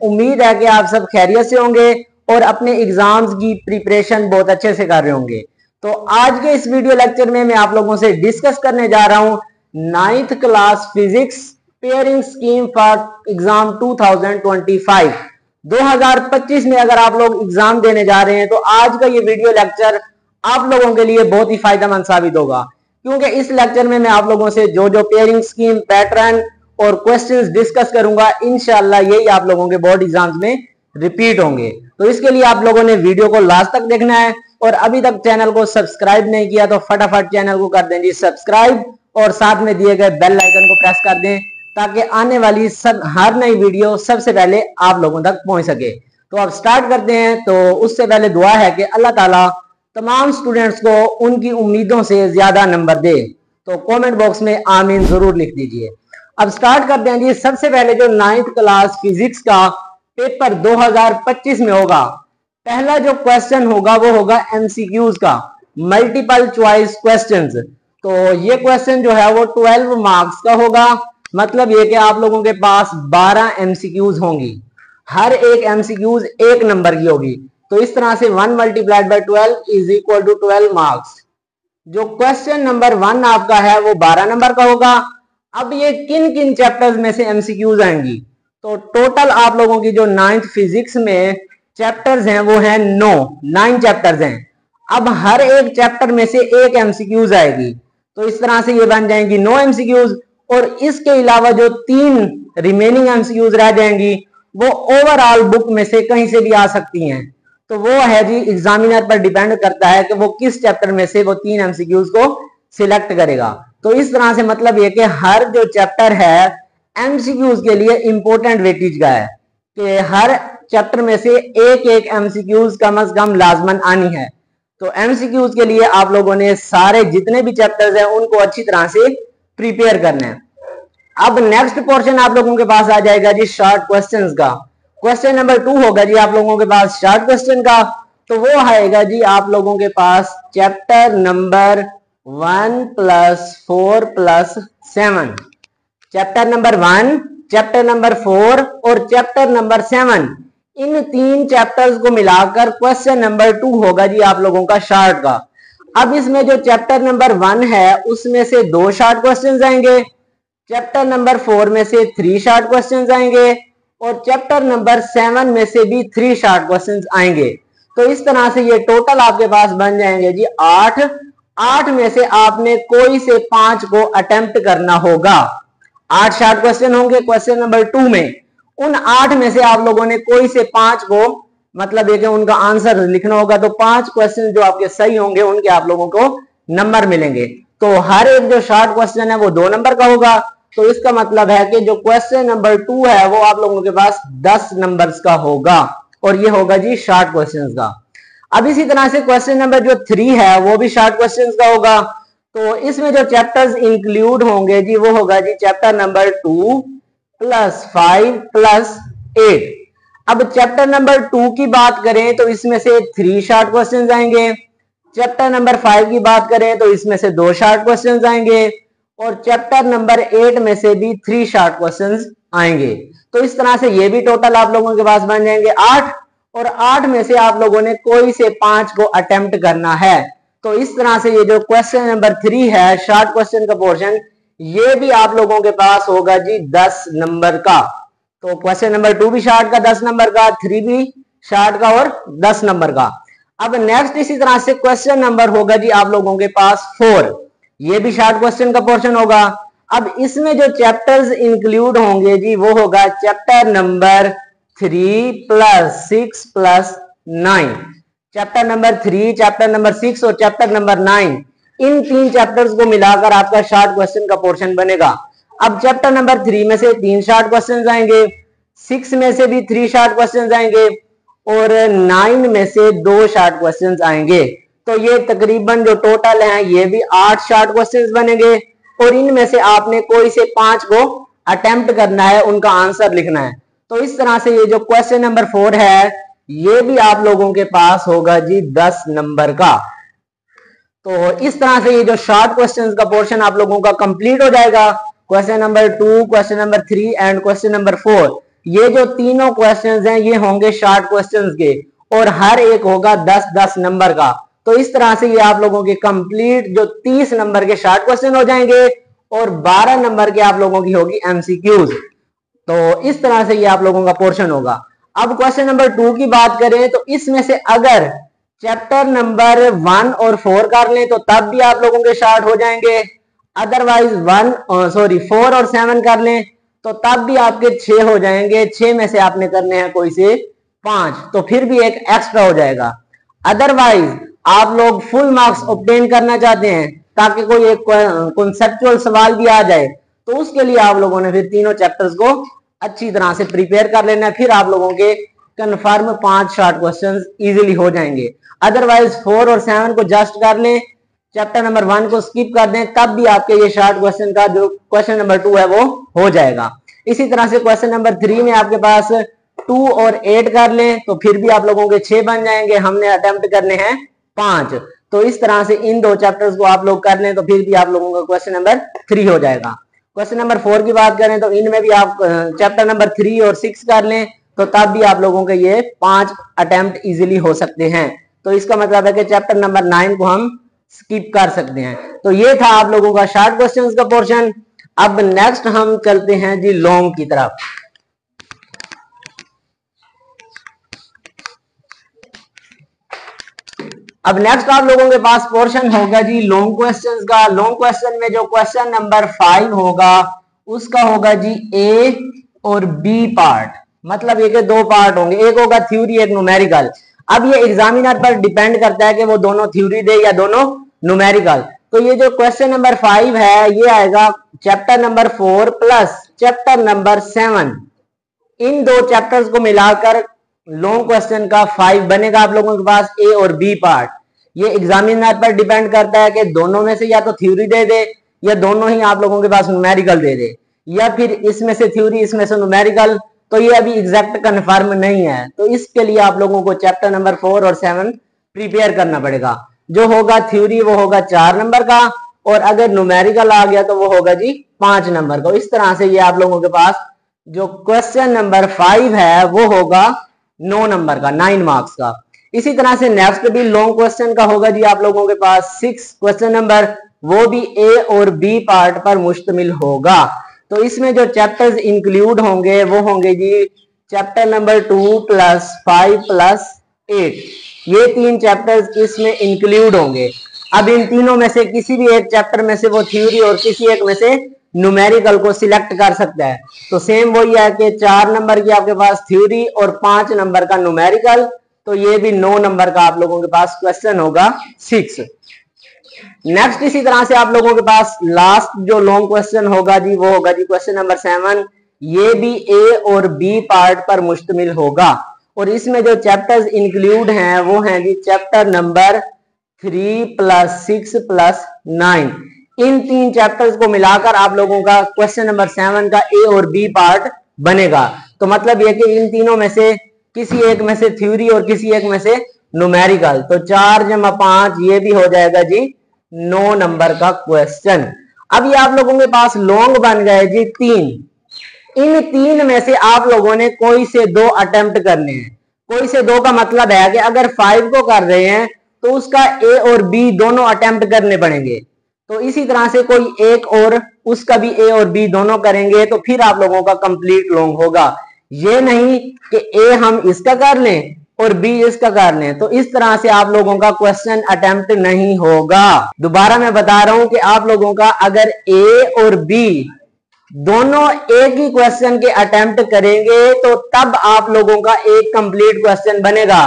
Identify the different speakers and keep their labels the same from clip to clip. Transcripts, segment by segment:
Speaker 1: उम्मीद है कि आप सब खैरियत से होंगे और अपने एग्जाम्स की प्रिपरेशन बहुत अच्छे से कर रहे होंगे। तो आज के इस वीडियो लेक्चर में मैं आप लोगों से डिस्कस करने जा रहा हूं 9th class physics pairing scheme for exam 2025। 2025 में अगर आप लोग एग्जाम देने जा रहे हैं तो आज का ये वीडियो लेक्चर आप लोगों के लिए बहुत ही फायदेमंद साबित होगा, क्योंकि इस लेक्चर में मैं आप लोगों से जो पेयरिंग स्कीम पैटर्न और क्वेश्चंस डिस्कस करूंगा, इंशाल्लाह यही आप लोगों के बोर्ड एग्जाम्स में रिपीट होंगे। तो इसके लिए आप लोगों ने वीडियो को लास्ट तक देखना है और अभी तक चैनल को सब्सक्राइब नहीं किया तो फटाफट चैनल को कर दें जी सब्सक्राइब और साथ में दिए गए बेल आइकन को प्रेस कर दें ताकि आने वाली हर नई वीडियो सबसे पहले आप लोगों तक पहुंच सके। तो अब स्टार्ट करते हैं। तो उससे पहले दुआ है कि अल्लाह ताला तमाम स्टूडेंट्स को उनकी उम्मीदों से ज्यादा नंबर दे। तो कमेंट बॉक्स में आमीन जरूर लिख दीजिए। अब स्टार्ट करते हैं जी। सबसे पहले जो 9th क्लास फिजिक्स का पेपर 2025 में होगा, पहला जो क्वेश्चन होगा वो होगा एमसीक्यूज का, मल्टीपल चॉइस क्वेश्चंस। तो ये क्वेश्चन जो है वो 12 मार्क्स का होगा। मतलब ये कि आप लोगों के पास 12 एमसीक्यूज होंगी, हर एक एमसीक्यूज 1 नंबर की होगी। तो इस तरह से 1 multiplied by 12 is equal to 12 marks. जो क्वेश्चन नंबर 1 आपका है वो 12 नंबर का होगा। अब ये किन किन चैप्टर्स में से एमसीक्यूज आएंगी, तो टोटल आप लोगों की जो 9th फिजिक्स में चैप्टर्स हैं वो है 9 चैप्टर्स हैं। अब हर एक चैप्टर में से एक एमसीक्यूज आएगी। तो इस तरह से ये बन जाएंगी 9 एमसीक्यूज और इसके अलावा जो 3 रिमेनिंग एमसीक्यूज रह जाएंगी वो ओवरऑल बुक में से कहीं से भी आ सकती हैं। तो वो है जी एग्जामिनर पर डिपेंड करता है कि वो किस चैप्टर में से वो 3 एमसीक्यूज को सिलेक्ट करेगा। तो इस तरह से मतलब ये कि हर जो चैप्टर है एमसीक्यूज के लिए इंपॉर्टेंट वेटेज का है कि हर चैप्टर में से एक एक एमसीक्यूज कम से कम लाजमन आनी है। तो एमसीक्यूज के लिए आप लोगों ने सारे जितने भी चैप्टर्स हैं उनको अच्छी तरह से प्रिपेयर करना है। अब नेक्स्ट पोर्शन आप लोगों के पास आ जाएगा जी शॉर्ट क्वेश्चंस का। क्वेश्चन नंबर 2 होगा जी आप लोगों के पास शॉर्ट क्वेश्चन का। तो वो आएगा जी आप लोगों के पास chapter number 1 + 4 + 7। Chapter number 1, chapter number 4 और चैप्टर नंबर 7, इन 3 चैप्टर्स को मिलाकर क्वेश्चन नंबर 2 होगा जी आप लोगों का शॉर्ट का। अब इसमें जो चैप्टर नंबर 1 है उसमें से 2 शॉर्ट क्वेश्चंस आएंगे, चैप्टर नंबर 4 में से 3 शॉर्ट क्वेश्चंस आएंगे और चैप्टर नंबर 7 में से भी 3 शॉर्ट क्वेश्चंस आएंगे। तो इस तरह से ये टोटल आपके पास बन जाएंगे जी 8 में से आपने कोई से 5 को अटेम्प्ट करना होगा। 8 शॉर्ट क्वेश्चन होंगे क्वेश्चन नंबर 2 में। उन 8 में से आप लोगों ने कोई से 5 को मतलब ये कि उनका आंसर लिखना होगा। तो 5 क्वेश्चन जो आपके सही होंगे उनके आप लोगों को नंबर मिलेंगे। तो हर एक जो शॉर्ट क्वेश्चन है वो 2 नंबर का होगा। तो इसका मतलब है कि जो क्वेश्चन नंबर 2 है वो आप लोगों के पास 10 नंबर्स का होगा और ये होगा जी शॉर्ट क्वेश्चंस का। अब इसी तरह से क्वेश्चन नंबर जो 3 है वो भी शॉर्ट क्वेश्चंस का होगा। तो इसमें जो चैप्टर्स इंक्लूड होंगे जी वो होगा जी चैप्टर नंबर 2 + 5 + 8। अब चैप्टर नंबर 2 की बात करें तो इसमें से 3 शॉर्ट क्वेश्चंस आएंगे, चैप्टर नंबर 5 की बात करें तो इसमें से 2 शॉर्ट क्वेश्चंस आएंगे और चैप्टर नंबर 8 में से भी 3 शॉर्ट क्वेश्चंस आएंगे। तो इस तरह से ये भी टोटल आप लोगों के पास बन जाएंगे 8 और 8 में से आप लोगों ने कोई से 5 को अटेम्प्ट करना है। तो इस तरह से ये जो क्वेश्चन नंबर 3 है शॉर्ट क्वेश्चन का पोर्शन, ये भी आप लोगों के पास होगा जी 10 नंबर का। तो क्वेश्चन नंबर 2 भी शॉर्ट का 10 नंबर का, 3 भी शॉर्ट का और 10 नंबर का। अब नेक्स्ट इसी तरह से क्वेश्चन नंबर होगा जी आप लोगों के पास 4, ये भी शॉर्ट क्वेश्चन का पोर्शन होगा। अब इसमें जो चैप्टर्स इंक्लूड होंगे जी वो होगा chapter number 3 + 6 + 9। Chapter number 3, chapter number 6 और चैप्टर नंबर 9, इन 3 चैप्टर्स को मिलाकर आपका शॉर्ट क्वेश्चन का पोर्शन बनेगा। अब चैप्टर नंबर 3 में से 3 शॉर्ट क्वेश्चन आएंगे, 6 में से भी 3 शॉर्ट क्वेश्चन आएंगे और 9 में से 2 शॉर्ट क्वेश्चन आएंगे। तो ये तकरीबन जो टोटल है ये भी 8 शॉर्ट क्वेश्चन बनेंगे और इनमें से आपने कोई से 5 को अटेम्प्ट करना है, उनका आंसर लिखना है। तो इस तरह से ये जो क्वेश्चन नंबर 4 है ये भी आप लोगों के पास होगा जी 10 नंबर का। तो इस तरह से ये जो शॉर्ट क्वेश्चंस का पोर्शन आप लोगों का कंप्लीट हो जाएगा। Question number 2, question number 3 and question number 4 ये जो तीनों क्वेश्चंस हैं ये होंगे शॉर्ट क्वेश्चंस के, और हर एक होगा 10-10 नंबर का। तो इस तरह से ये आप लोगों के कंप्लीट जो 30 नंबर के शॉर्ट क्वेश्चन हो जाएंगे और 12 नंबर के आप लोगों की होगी एमसीक्यूज। तो इस तरह से ये आप लोगों का पोर्शन होगा। अब क्वेश्चन नंबर 2 की बात करें तो इसमें से अगर चैप्टर नंबर 1 और 4 कर लें तो तब भी आप लोगों के शॉर्ट हो जाएंगे। अदरवाइज 4 और 7 कर लें तो तब भी आपके 6 हो जाएंगे। 6 में से आपने करने हैं कोई से 5, तो फिर भी एक एक्स्ट्रा हो जाएगा। अदरवाइज आप लोग फुल मार्क्स ऑब्टेन करना चाहते हैं ताकि कोई एक कॉन्सेप्चुअल सवाल भी आ जाए, तो उसके लिए आप लोगों ने फिर तीनों चैप्टर्स को अच्छी तरह से प्रिपेयर कर लेना है। फिर आप लोगों के कन्फर्म 5 शॉर्ट क्वेश्चंस इजीली हो जाएंगे। अदरवाइज 4 और 7 को जस्ट कर लें, चैप्टर नंबर 1 को स्किप कर दें, तब भी आपके ये शॉर्ट क्वेश्चन का जो क्वेश्चन नंबर 2 है वो हो जाएगा। इसी तरह से क्वेश्चन नंबर 3 में आपके पास 2 और 8 कर लें तो फिर भी आप लोगों के 6 बन जाएंगे। हमने अटेम्प्ट करने हैं 5, तो इस तरह से इन 2 चैप्टर्स को आप लोग कर लें तो फिर भी आप लोगों का क्वेश्चन नंबर 3 हो जाएगा। क्वेश्चन नंबर 4 की बात करें तो इनमें भी आप चैप्टर नंबर 3 और 6 कर लें तो तब भी आप लोगों के ये 5 अटेम्प्ट इजीली हो सकते हैं। तो इसका मतलब है कि चैप्टर नंबर 9 को हम स्किप कर सकते हैं। तो ये था आप लोगों का शॉर्ट क्वेश्चंस का पोर्शन। अब नेक्स्ट हम चलते हैं जी लॉन्ग की तरफ। अब नेक्स्ट आप लोगों के पास पोर्शन होगा जी लॉन्ग क्वेश्चंस का। लॉन्ग क्वेश्चन में जो क्वेश्चन नंबर 5 होगा उसका होगा जी ए और बी पार्ट, मतलब ये के 2 पार्ट होंगे, एक होगा थ्योरी एक न्यूमेरिकल। अब ये एग्जामिनर पर डिपेंड करता है कि वो दोनों थ्योरी दे या दोनों न्यूमेरिकल। तो ये जो क्वेश्चन नंबर 5 है ये आएगा chapter number 4 plus chapter number 7, इन 2 चैप्टर्स को मिलाकर लॉन्ग क्वेश्चन का 5 बनेगा आप लोगों के पास ए और बी पार्ट। ये एग्जामिनर पर डिपेंड करता है कि दोनों में से या तो थ्योरी दे दे या दोनों ही आप लोगों के पास न्यूमेरिकल दे दे, या फिर इसमें से थ्योरी इसमें से न्यूमेरिकल। तो ये अभी एग्जैक्ट कंफर्म नहीं है, तो इसके लिए आप लोगों को चैप्टर नंबर 4 और 7 प्रिपेयर करना पड़ेगा। जो होगा थ्योरी वो होगा 4 नंबर का, और अगर न्यूमेरिकल आ गया तो वो होगा जी 5 नंबर का। इस तरह से ये आप लोगों के पास जो क्वेश्चन नंबर 5 है वो होगा 9 नंबर का, 9 मार्क्स का। इसी तरह से नेक्स्ट भी लॉन्ग क्वेश्चन का होगा जी आप लोगों के पास 6 क्वेश्चन नंबर, वो भी ए और बी पार्ट पर मुश्तमिल होगा। तो इसमें जो चैप्टर्स इंक्लूड होंगे वो होंगे जी चैप्टर नंबर 2 प्लस 5 प्लस 8, ये 3 चैप्टर्स इसमें इंक्लूड होंगे। अब इन तीनों में से किसी भी एक चैप्टर में से वो थ्योरी और किसी एक में से न्यूमेरिकल को सिलेक्ट कर सकता है। तो सेम वही है कि 4 नंबर की आपके पास थ्योरी और 5 नंबर का न्यूमेरिकल, तो ये भी 9 नंबर का आप लोगों के पास क्वेश्चन होगा 6। नेक्स्ट इसी तरह से आप लोगों के पास लास्ट जो लॉन्ग क्वेश्चन होगा जी वो होगा जी क्वेश्चन नंबर 7, ये भी ए और बी पार्ट पर मुश्तमिल होगा। और इसमें जो चैप्टर्स इंक्लूड हैं वो हैं जी चैप्टर नंबर 3 प्लस 6 प्लस 9, इन 3 चैप्टर्स को मिलाकर आप लोगों का क्वेश्चन नंबर 7 का ए और बी पार्ट बनेगा। तो मतलब ये कि इन तीनों में से किसी एक में से थ्योरी और किसी एक में से न्यूमेरिकल, तो 4 जमा 5 ये भी हो जाएगा जी 9 नंबर का क्वेश्चन। अब ये आप लोगों के पास लॉन्ग बन गए जी 3। इन 3 में से आप लोगों ने कोई से 2 अटेम्प्ट करने हैं। कोई से 2 का मतलब है कि अगर 5 को कर रहे हैं तो उसका ए और बी दोनों अटेम्प्ट करने पड़ेंगे। तो इसी तरह से कोई एक और उसका भी ए और बी दोनों करेंगे तो फिर आप लोगों का कंप्लीट लॉन्ग होगा। ये नहीं कि ए हम इसका कर लें और बी इसका कर लें, तो इस तरह से आप लोगों का क्वेश्चन अटेम्प्ट नहीं होगा। दोबारा मैं बता रहा हूं कि आप लोगों का अगर ए और बी दोनों एक ही क्वेश्चन के अटेम्प्ट करेंगे तो तब आप लोगों का एक कंप्लीट क्वेश्चन बनेगा।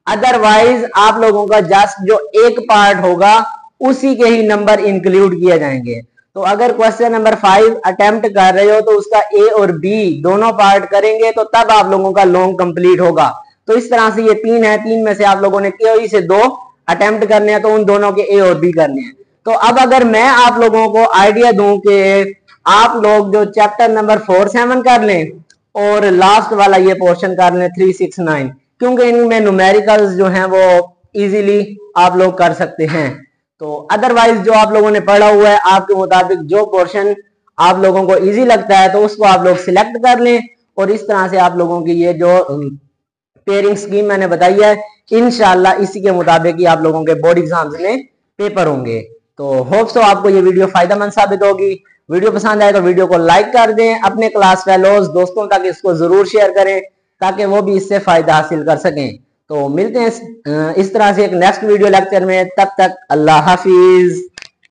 Speaker 1: अदरवाइज आप लोगों का जस्ट जो एक पार्ट होगा उसी के ही नंबर इंक्लूड किए जाएंगे। तो अगर क्वेश्चन नंबर 5 अटेम्प्ट कर रहे हो तो उसका ए और बी दोनों पार्ट करेंगे तो तब आप लोगों का लॉन्ग कंप्लीट होगा। तो इस तरह से ये 3 है, 3 में से आप लोगों ने कोई से 2 अटेम्प्ट करने हैं तो उन दोनों के ए और बी करने हैं। तो अब अगर मैं आप लोगों को आइडिया दूं कि आप लोग जो चैप्टर नंबर 4, 7 कर लें और लास्ट वाला ये पोर्शन कर लें 3, 6, 9, क्योंकि इनमें न्यूमेरिकल्स जो हैं वो इजीली आप लोग कर सकते हैं। तो अदरवाइज जो आप लोगों ने पढ़ा हुआ है आपके मुताबिक जो पोर्शन आप लोगों को इजी लगता है तो उसको आप लोग सिलेक्ट कर लें और इस तरह से आप लोगों की ये जो पेयरिंग स्कीम मैंने बताई है, इंशाल्लाह इसी के मुताबिक ही आप लोगों के बोर्ड एग्जाम्स में पेपर होंगे। तो होप सो आपको ये वीडियो फायदेमंद साबित होगी। वीडियो पसंद आए तो वीडियो को लाइक कर दें, अपने क्लास फेलोज दोस्तों तक इसको जरूर शेयर करें ताकि वो भी इससे फायदा हासिल कर सकें। तो मिलते हैं इस तरह से एक नेक्स्ट वीडियो लेक्चर में, तब तक अल्लाह हाफिज।